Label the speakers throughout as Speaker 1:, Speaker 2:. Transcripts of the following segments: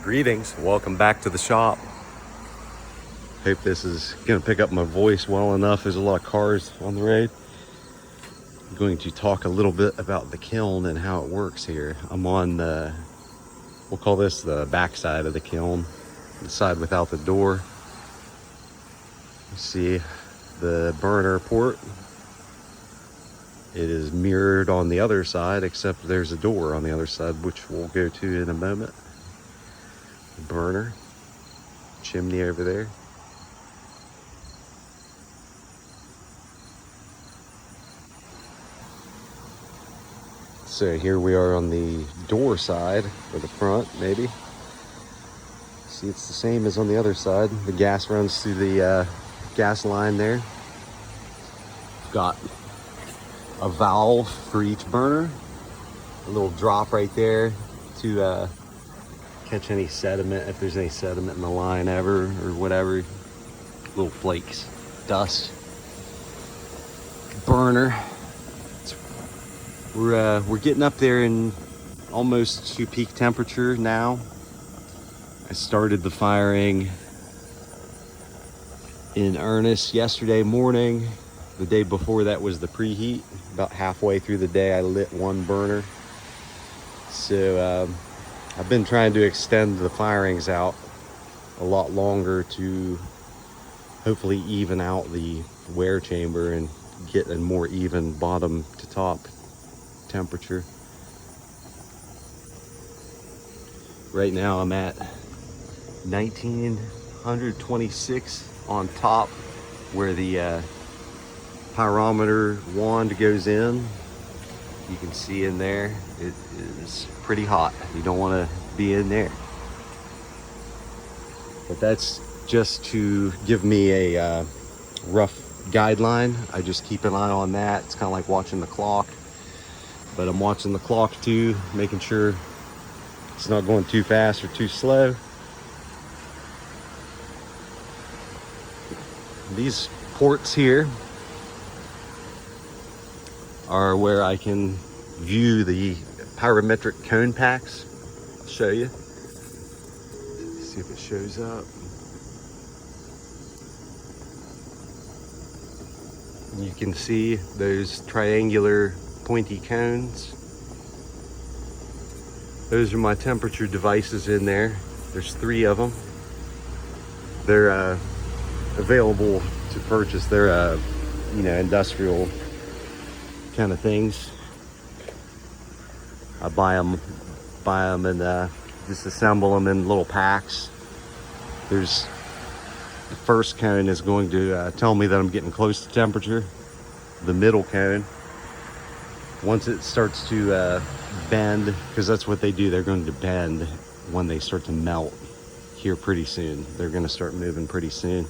Speaker 1: Greetings, welcome back to the shop. Hope this is going to pick up my voice well enough. There's a lot of cars on the road. I'm going to talk a little bit about the kiln and how it works here. I'm on the, we'll call this the back side of the kiln, the side without the door. You see the burner port. It is mirrored on the other side, except there's a door on the other side, which we'll go to in a moment. Burner, chimney over there. So here we are on the door side, or the front maybe. See, it's the same as on the other side. The gas runs through the gas line there. Got a valve for each burner, a little drop right there to catch any sediment, if there's any sediment in the line ever or whatever, little flakes, dust. Burner. We're getting up there in almost to peak temperature now. I started the firing in earnest yesterday morning. The day before that was the preheat. About halfway through the day I lit one burner. So I've been trying to extend the firings out a lot longer to hopefully even out the wear chamber and get a more even bottom to top temperature. Right now I'm at 1926 on top where the pyrometer wand goes in. You can see in there, it is pretty hot. You don't want to be in there. But that's just to give me a rough guideline. I just keep an eye on that. It's kind of like watching the clock. But I'm watching the clock too, making sure it's not going too fast or too slow. These ports here are where I can view the pyrometric cone packs. I'll show you. See if it shows up. You can see those triangular pointy cones. Those are my temperature devices in there. There's 3 of them. They're available to purchase. They're industrial kind of things. I buy them and just assemble them in little packs. There's the first cone is going to tell me that I'm getting close to temperature. The middle cone, once it starts to bend, because that's what they do, they're going to bend when they start to melt here pretty soon. They're going to start moving pretty soon.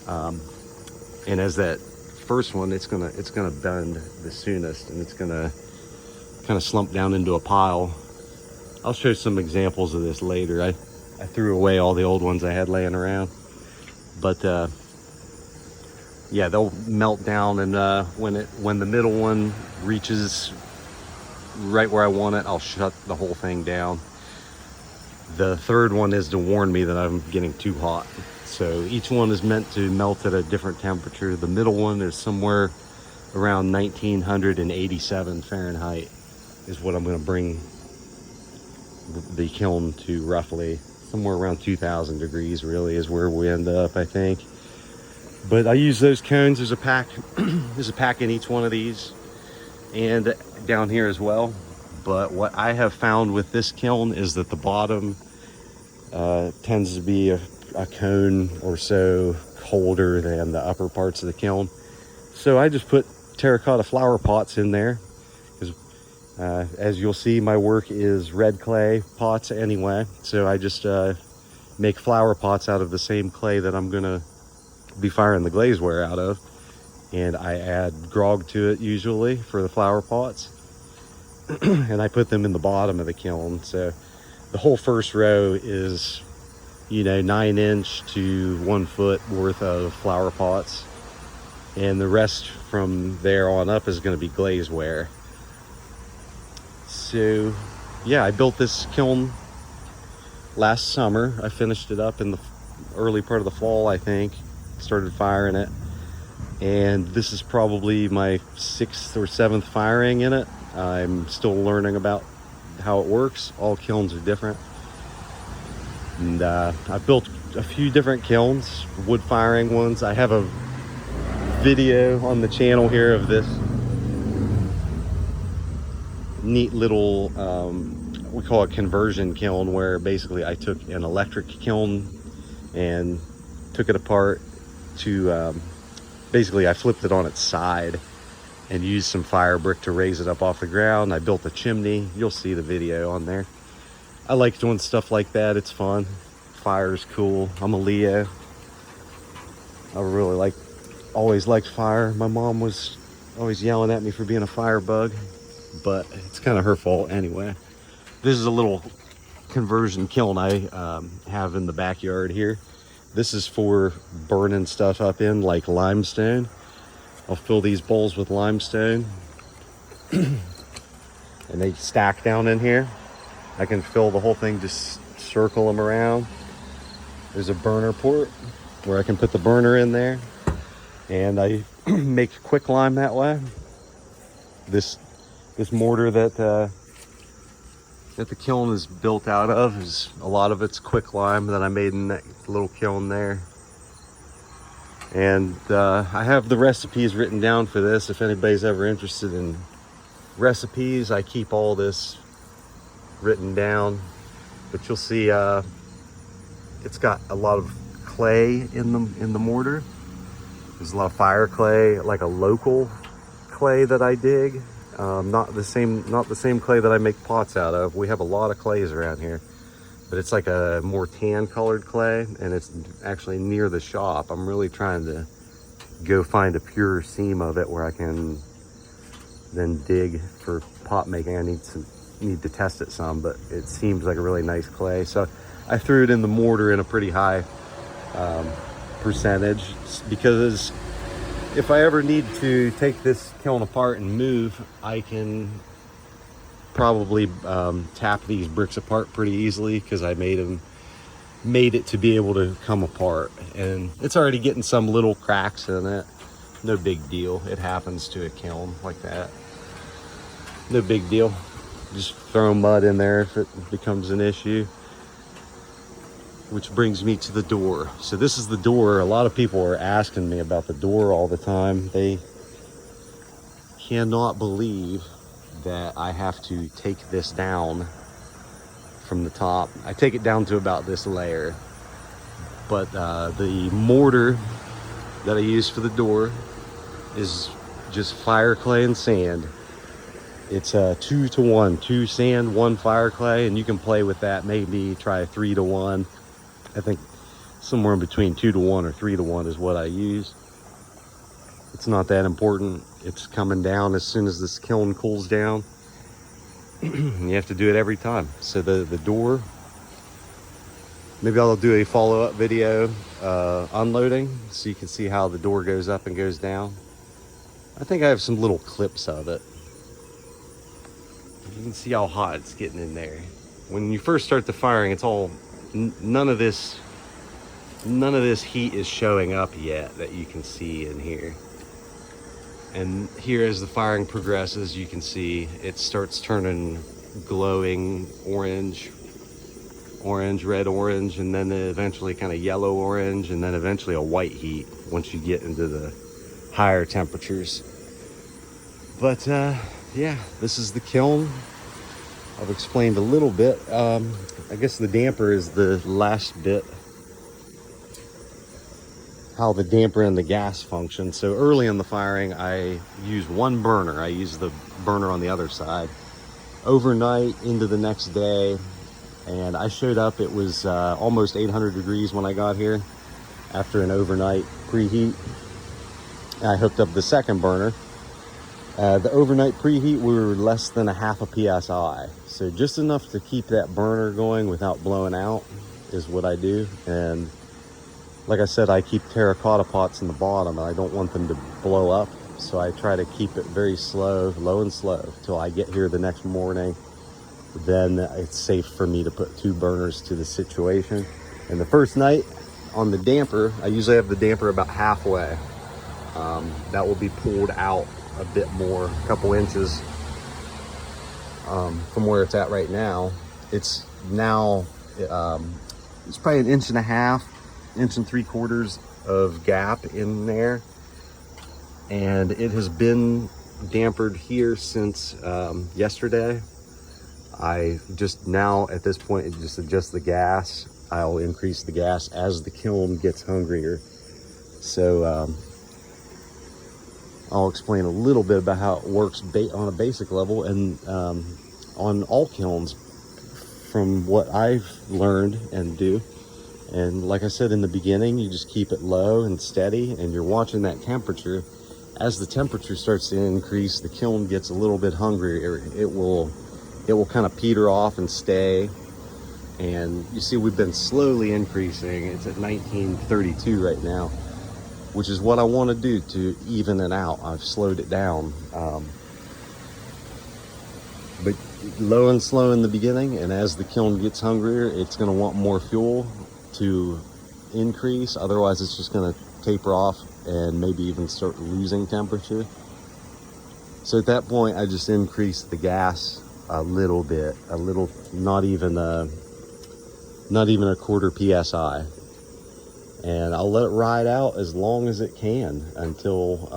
Speaker 1: And as that first one, it's gonna bend the soonest, and it's gonna kind of slump down into a pile. I'll show some examples of this later. I threw away all the old ones I had laying around, but yeah, they'll melt down, and when the middle one reaches right where I want it, I'll shut the whole thing down. The third one is to warn me that I'm getting too hot. So each one is meant to melt at a different temperature. The middle one is somewhere around 1987 Fahrenheit is what I'm going to bring the kiln to, roughly. Somewhere around 2000 degrees really is where we end up, I think. But I use those cones. There's a pack in each one of these, and down here as well. But what I have found with this kiln is that the bottom tends to be a cone or so colder than the upper parts of the kiln. So I just put terracotta flower pots in there, because as you'll see, my work is red clay pots anyway. So I just make flower pots out of the same clay that I'm gonna be firing the glazeware out of, and I add grog to it usually for the flower pots. And I put them in the bottom of the kiln. So the whole first row is 9-inch to 1 foot worth of flower pots, and the rest from there on up is going to be glazeware. So yeah, I built this kiln last summer. I finished it up in the early part of the fall, I think. Started firing it. And this is probably my 6th or 7th firing in it. I'm still learning about how it works. All kilns are different. And I've built a few different kilns, wood firing ones. I have a video on the channel here of this neat little, we call it conversion kiln, where basically I took an electric kiln and took it apart to, basically I flipped it on its side and used some fire brick to raise it up off the ground. I built a chimney. You'll see the video on there. I like doing stuff like that. It's fun. Fire's cool. I'm a Leo. I really always liked fire. My mom was always yelling at me for being a firebug, but it's kind of her fault anyway. This is a little conversion kiln I have in the backyard here. This is for burning stuff up in, like limestone. I'll fill these bowls with limestone and they stack down in here. I can fill the whole thing, just circle them around. There's a burner port where I can put the burner in there, and I make quicklime that way. This mortar that the kiln is built out of is a lot of it's quicklime that I made in that little kiln there. And I have the recipes written down for this. If anybody's ever interested in recipes, I keep all this written down. But you'll see it's got a lot of clay in the mortar. There's a lot of fire clay, like a local clay that I dig. Not the same clay that I make pots out of. We have a lot of clays around here, but it's like a more tan colored clay, and it's actually near the shop. I'm really trying to go find a pure seam of it where I can then dig for pot making. I need to test it some, but it seems like a really nice clay. So I threw it in the mortar in a pretty high percentage, because if I ever need to take this kiln apart and move, I can probably tap these bricks apart pretty easily, because I made it to be able to come apart. And it's already getting some little cracks in it. No big deal. It happens to a kiln like that. No big deal. Just throw mud in there if it becomes an issue. Which brings me to the door. So this is the door. A lot of people are asking me about the door all the time. They cannot believe that I have to take this down from the top. I take it down to about this layer. But the mortar that I use for the door is just fire clay and sand. It's 2 to 1, 2 sand, 1 fire clay, and you can play with that. Maybe try 3 to 1. I think somewhere in between 2 to 1 or 3 to 1 is what I use. It's not that important. It's coming down as soon as this kiln cools down. You have to do it every time. So the door, maybe I'll do a follow-up video unloading, so you can see how the door goes up and goes down. I think I have some little clips of it. You can see how hot it's getting in there. When you first start the firing, it's all none of this heat is showing up yet that you can see in here. And here, as the firing progresses, you can see it starts turning glowing orange, red orange, and then eventually kind of yellow orange, and then eventually a white heat once you get into the higher temperatures. But yeah, this is the kiln. I've explained a little bit. I guess the damper is the last bit. How the damper and the gas function. So early in the firing, I use 1 burner. I use the burner on the other side. Overnight into the next day, and I showed up, it was almost 800 degrees when I got here after an overnight preheat. I hooked up the second burner. The overnight preheat, we were less than 0.5 PSI. So just enough to keep that burner going without blowing out is what I do. And like I said, I keep terracotta pots in the bottom, and I don't want them to blow up. So I try to keep it very slow, low and slow, till I get here the next morning. then it's safe for me to put 2 burners to the situation. And the first night on the damper, I usually have the damper about halfway. That will be pulled out a bit more, a couple inches from where it's at right now. It's now, it's probably 1.5 1.75 inches of gap in there. And it has been dampered here since yesterday. I just now at this point just adjust the gas. I'll increase the gas as the kiln gets hungrier. So I'll explain a little bit about how it works on a basic level and on all kilns from what I've learned and do. And like I said in the beginning, you just keep it low and steady, and you're watching that temperature. As the temperature starts to increase, the kiln gets a little bit hungrier. It will kind of peter off and stay. And you see we've been slowly increasing. It's at 1932 right now, which is what I want to do to even it out. I've slowed it down. But low and slow in the beginning, and as the kiln gets hungrier, it's going to want more fuel to increase. Otherwise, it's just going to taper off and maybe even start losing temperature. So at that point, I just increase the gas a little bit, not even a quarter PSI, and I'll let it ride out as long as it can until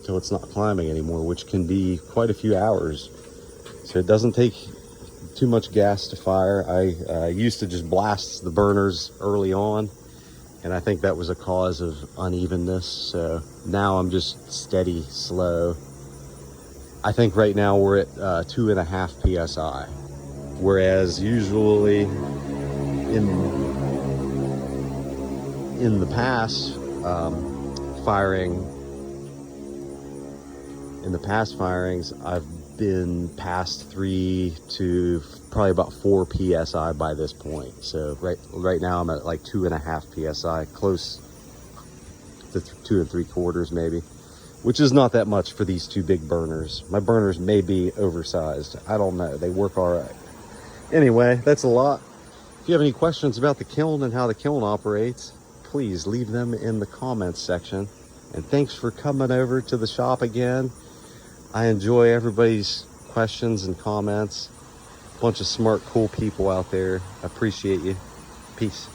Speaker 1: it's not climbing anymore, which can be quite a few hours. So it doesn't take too much gas to fire. I used to just blast the burners early on, and I think that was a cause of unevenness. So now I'm just steady, slow. I think right now we're at 2.5 PSI, whereas usually in the past firings, I've been past 3 to probably about 4 PSI by this point. So right now I'm at like 2.5 PSI, close to 2 3/4 maybe, which is not that much for these 2 big burners. My burners may be oversized. I don't know. They work all right. Anyway, that's a lot. If you have any questions about the kiln and how the kiln operates, please leave them in the comments section. And thanks for coming over to the shop again. I enjoy everybody's questions and comments. Bunch of smart, cool people out there. I appreciate you. Peace.